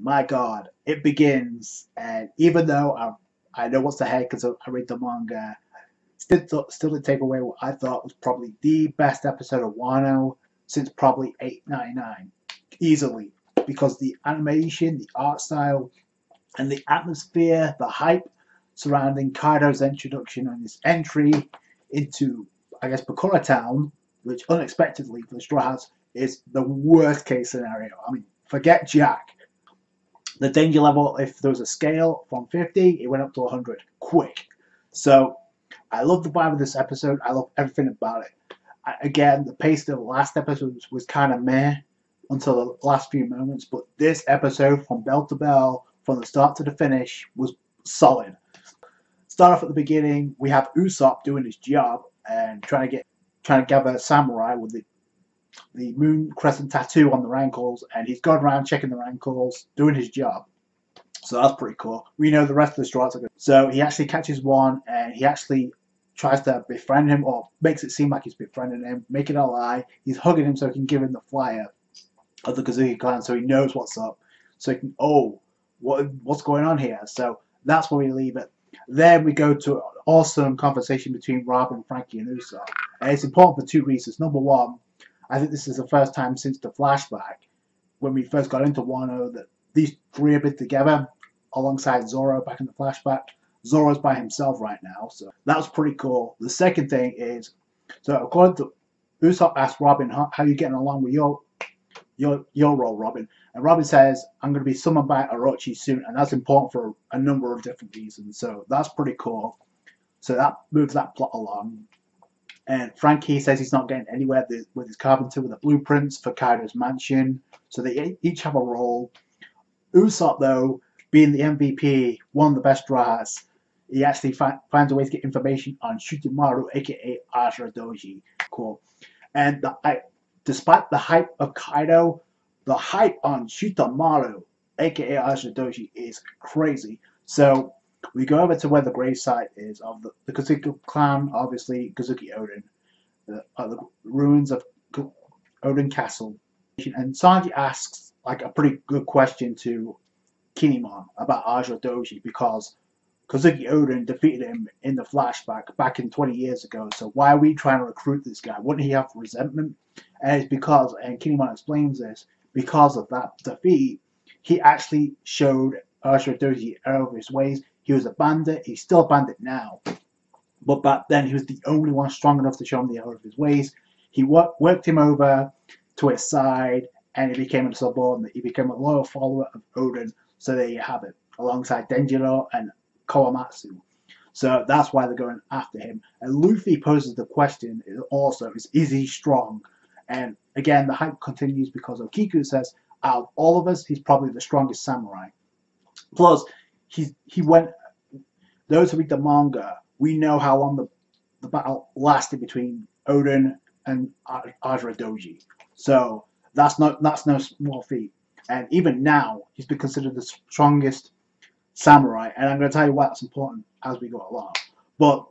My God, it begins, and even though I know what's ahead because I read the manga, still to take away what I thought was probably the best episode of Wano since probably 899, easily, because the animation, the art style, and the atmosphere, the hype surrounding Kaido's introduction and his entry into, I guess, Bakura Town, which unexpectedly for the Straw Hats is the worst case scenario. I mean, forget Jack. The danger level, if there was a scale from 50, it went up to 100 quick. So I love the vibe of this episode. I love everything about it. Again, the pace of the last episode was kind of meh until the last few moments, but this episode, from bell to bell, from the start to the finish, was solid. Start off at the beginning, we have Usopp doing his job and trying to gather a samurai with the moon crescent tattoo on their ankles, and he's going around checking their ankles, doing his job. So that's pretty cool. We know the rest of the Strats are good. So he actually catches one, and he actually tries to befriend him, or makes it seem like he's befriending him, make it a lie. He's hugging him so he can give him the flyer of the Kazuki clan, so he knows what's up. So he can, what's going on here? So that's where we leave it. Then we go to an awesome conversation between Robin, Frankie, and Usopp. And it's important for two reasons. Number one, I think this is the first time since the flashback, when we first got into Wano, that these three have been together alongside Zoro back in the flashback. Zoro's by himself right now, so that was pretty cool. The second thing is, so according to Usopp asked Robin, how are you getting along with your role, Robin? And Robin says, I'm going to be summoned by Orochi soon, and that's important for a number of different reasons. So that's pretty cool. So that moves that plot along. And Frankie says he's not getting anywhere with his carpenter with the blueprints for Kaido's mansion. So they each have a role. Usopp, though, being the MVP, one of the best drivers, he actually finds a way to get information on Shutamaru, aka Ashura Doji. Cool. And despite the hype of Kaido, the hype on Shutamaru, aka Ashura Doji, is crazy. So we go over to where the gravesite is of the Kazuki clan, obviously Kazuki Oden, the ruins of Oden Castle. And Sanji asks like a pretty good question to Kinemon about Ashura Doji, because Kazuki Oden defeated him in the flashback back in 20 years ago. So why are we trying to recruit this guy? Wouldn't he have resentment? And it's because, and Kinemon explains this, because of that defeat, he actually showed Ashura Doji error of his ways. He was a bandit. He's still a bandit now. But back then, he was the only one strong enough to show him the error of his ways. He worked him over to his side, and he became a subordinate. He became a loyal follower of Oden. So there you have it, alongside Denjiro and Kawamatsu. So that's why they're going after him. And Luffy poses the question also, is he strong? And again, the hype continues because Okiku says, out of all of us, he's probably the strongest samurai. Plus, he went, those who read the manga, we know how long the battle lasted between Oden and Ashura Doji. So that's no small feat. And even now, he's been considered the strongest samurai. And I'm going to tell you why that's important as we go along. But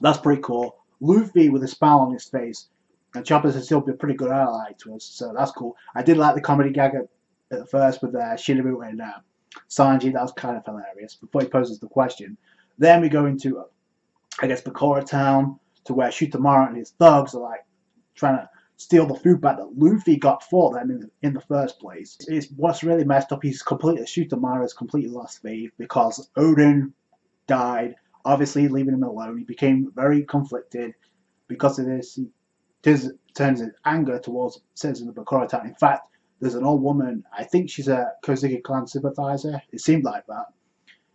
that's pretty cool. Luffy with a smile on his face, and Chopper's still be a pretty good ally to us. So that's cool. I did like the comedy gag at first with Shinobu and Sanji. That was kind of hilarious before he poses the question. Then we go into, I guess, Bakura Town, to where Shutamaru and his thugs are like trying to steal the food back that Luffy got for them in the first place. It's what's really messed up. Shutamaru has completely lost faith because Oden died, obviously leaving him alone. He became very conflicted because of this. He turns his anger towards citizens of Bakura Town. In fact, there's an old woman, I think she's a Kozuki clan sympathizer, it seemed like that,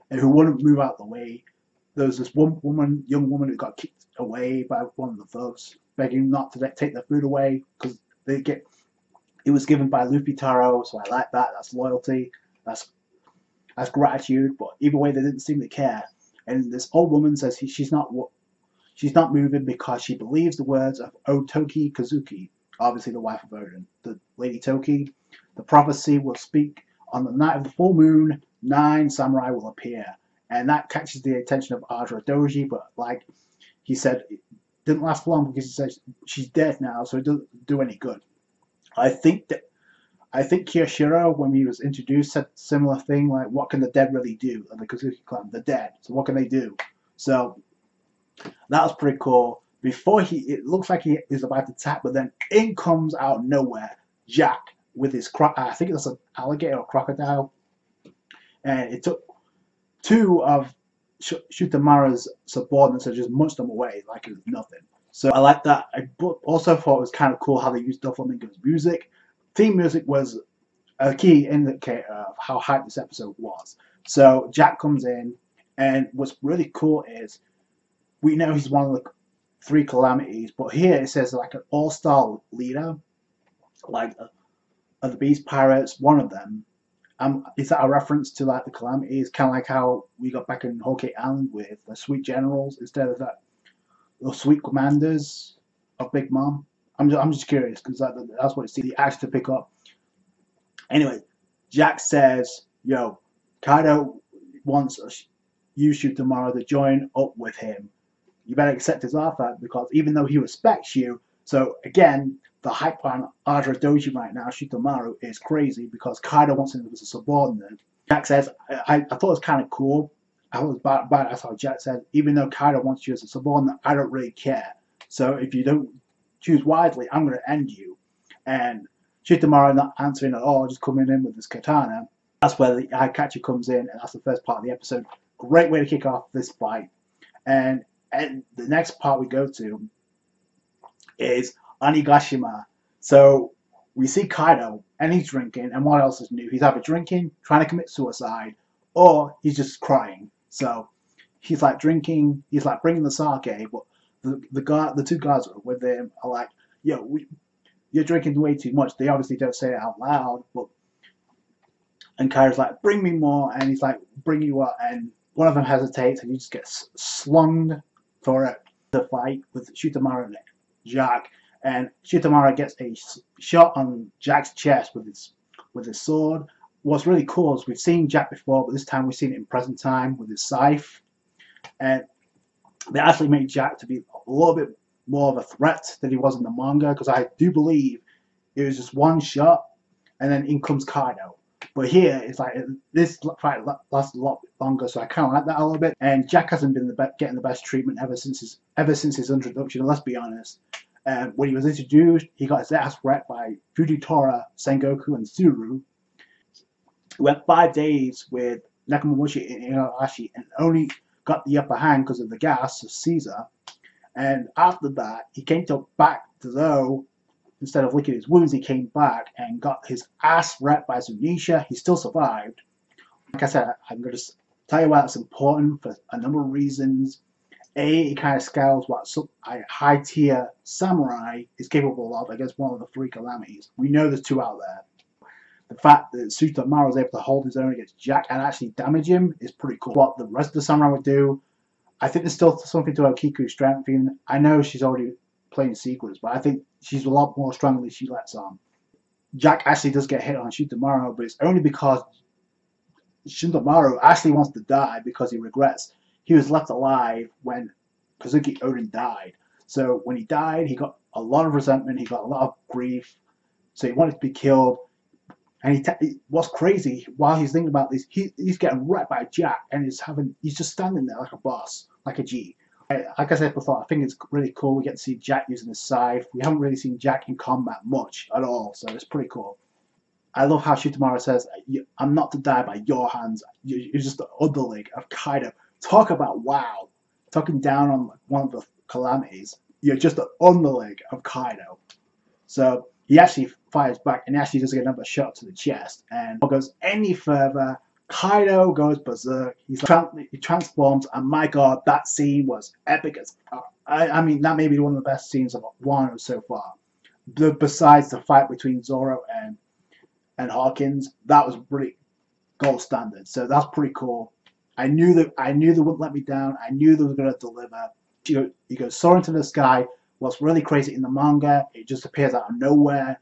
and who wouldn't move out of the way. There was this young woman who got kicked away by one of the thugs, begging not to take their food away because it was given by Luffy Taro. So I like that. That's loyalty. That's gratitude. But either way, they didn't seem to care. And this old woman says she's not moving because she believes the words of Otoki Kazuki, obviously the wife of Oden, the Lady Toki. The prophecy will speak on the night of the full moon. 9 samurai will appear, and that catches the attention of Ashura Doji. But like he said, it didn't last long because he says she's dead now, so it doesn't do any good. I think that I think Kiyoshiro, when he was introduced, said similar thing like, "What can the dead really do?" And the Kozuki clan, the dead. So what can they do? So that was pretty cool. Before it looks like he is about to attack, but then in comes out of nowhere Jack with his I think it's an alligator or crocodile, and it took two of Shutamaru's subordinates and just munched them away like it was nothing. So I like that. I also thought it was kind of cool how they used Doflamingo's music. Theme music was a key indicator of how hyped this episode was. So Jack comes in, and what's really cool is we know he's one of the 3 calamities, but here it says like an all-star leader, like of the Beast Pirates, one of them. Is that a reference to like the calamities, kind of like how we got back in Whole Cake Island with the sweet generals instead of that the sweet commanders of Big Mom? I'm just curious because that's what it's the axe to pick up. Anyway, Jack says, "Yo, Kaido wants you Shutamaru to join up with him. You better accept his offer because even though he respects you." So again, the hype on Aja Doji right now, Shutamaru, is crazy because Kaido wants him as a subordinate. Jack says, I thought it was kind of cool. I was bad. That's how Jack said, even though Kaido wants you as a subordinate, I don't really care. So if you don't choose wisely, I'm going to end you. And Shutamaru not answering at all, just coming in with his katana. That's where the eye catcher comes in, and that's the first part of the episode. Great way to kick off this fight. And the next part we go to is Onigashima. So we see Kaido, and he's drinking, and what else is new? He's either drinking, trying to commit suicide, or he's just crying. So he's like drinking, he's like bringing the sake, but the 2 guards that are with him are like, "Yo, you're drinking way too much." They obviously don't say it out loud, and Kaido's like, "Bring me more," and he's like, "Bring you what?" And one of them hesitates, and he just gets slung for it. The fight with Shutamaru and Jack, and Shutamaru gets a shot on Jack's chest with his sword. What's really cool is we've seen Jack before, but this time we've seen it in present time with his scythe, and they actually made Jack to be a little bit more of a threat than he was in the manga, because I do believe it was just one shot, and then in comes Kaido. But here, it's like this fight lasts a lot longer, so I kind of like that a little bit. And Jack hasn't been getting the best treatment ever since his introduction. And let's be honest, when he was introduced, he got his ass wrecked by Fujitora, Sengoku, and Tsuru. He went 5 days with Nekomamushi and Igarashi, and only got the upper hand because of the gas of Caesar. And after that, he came back to Zou. Instead of licking his wounds, he came back and got his ass wrecked by Zunisha. He still survived. Like I said, I'm going to tell you why that's important for a number of reasons. A, it kind of scales what a high-tier samurai is capable of against one of the 3 calamities. We know there's 2 out there. The fact that Shutamaru was able to hold his own against Jack and actually damage him is pretty cool. What the rest of the samurai would do, I think there's still something to Okiku's strength. Even I know she's already playing secrets, but I think she's a lot more strong than she lets on. Jack actually does get hit on Shutamaru, but it's only because Shutamaru actually wants to die because he regrets he was left alive when Kazuki Oden died. So when he died, he got a lot of resentment, he got a lot of grief, so he wanted to be killed. And what's crazy, while he's thinking about this, he's getting wrecked by Jack, and he's just standing there like a boss, like a G. Like I said before, I think it's really cool. We get to see Jack using his scythe. We haven't really seen Jack in combat much at all, so it's pretty cool. I love how Shutamaru says, "I'm not to die by your hands. You're just the underling of Kaido." Talk about wow. Talking down on one of the calamities. You're just the underling of Kaido. So he actually fires back and actually does get another shot to the chest. And if it goes any further, Kaido goes berserk. He transforms, and my god, that scene was epic as I mean, that may be one of the best scenes of Wano so far. Besides the fight between Zoro and Hawkins, that was really gold standard. So that's pretty cool. I knew they wouldn't let me down. I knew they were going to deliver. He goes soaring to the sky. What's really crazy in the manga, it just appears out of nowhere.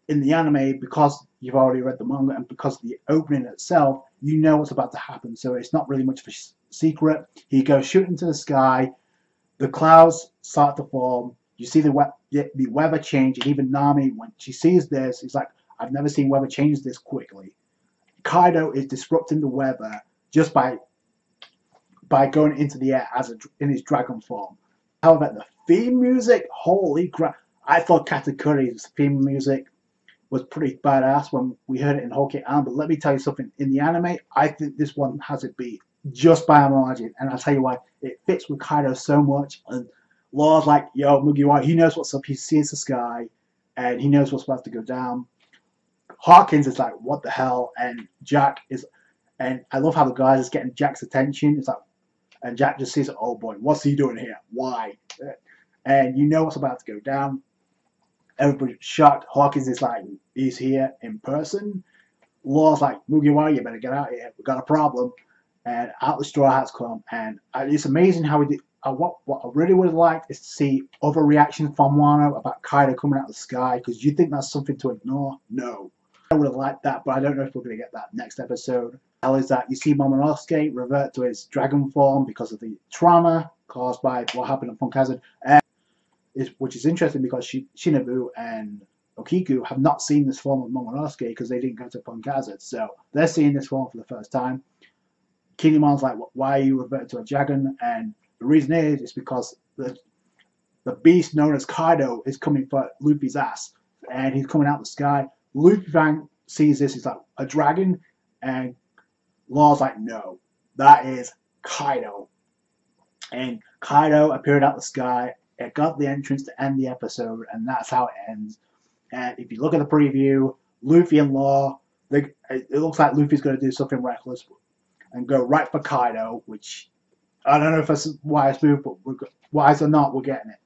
In the anime, because you've already read the manga and because of the opening itself, you know what's about to happen. So it's not really much of a secret. He goes shooting to the sky. The clouds start to form. You see the weather change, and even Nami, when she sees this, he's like, I've never seen weather change this quickly. Kaido is disrupting the weather just by going into the air in his dragon form. However, the theme music, holy crap! I thought Katakuri's theme music was pretty badass when we heard it in Whole Cake Island. But let me tell you something: in the anime, I think this one has it beat just by a margin, and I'll tell you why. It fits with Kaido so much, and Law's like, "Yo, Mugiwara, he knows what's up. He sees the sky, and he knows what's about to go down." Hawkins is like, "What the hell?" And Jack is, and I love how the guys is getting Jack's attention. It's like, and Jack just sees, "Oh boy, what's he doing here? Why?" And you know what's about to go down. Everybody's shocked. Hawkins is like, "He's here in person." Law's like, "Mugiwara, you better get out of here. We got a problem." And out the Straw Hats come, and it's amazing how he did. What I really would have liked is to see other reactions from Wano about Kaido coming out of the sky, because you think that's something to ignore. No, I would have liked that, but I don't know if we're going to get that next episode. Hell is that you see Momonosuke revert to his dragon form because of the trauma caused by what happened at Punk Hazard, which is interesting because Shinobu and Okiku have not seen this form of Momonosuke because they didn't go to Punk Hazard, so they're seeing this form for the first time. Kinemon's like, "Why are you reverting to a dragon?" And the reason is because the beast known as Kaido is coming for Luffy's ass, and he's coming out of the sky. Luffy sees this, he's like, "A dragon?" And Law's like, "No, that is Kaido." And Kaido appeared out of the sky. It got the entrance to end the episode, and that's how it ends. And if you look at the preview, Luffy and Law, it looks like Luffy's going to do something reckless and go right for Kaido, which I don't know if that's a wise move, but wise or not, we're getting it.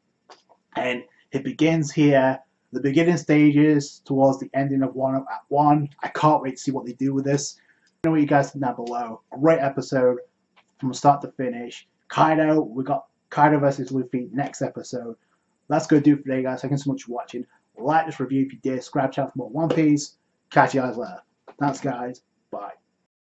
And it begins here, the beginning stages towards the ending of Wano at 1. I can't wait to see what they do with this. Let me know what you guys think down below. Great episode from start to finish. Kaido, we got Kaido versus Luffy next episode. That's going to do it for today, guys. Thank you so much for watching. Like this review if you did. Subscribe to the channel for more One Piece. Catch you guys later. Thanks, guys. Bye.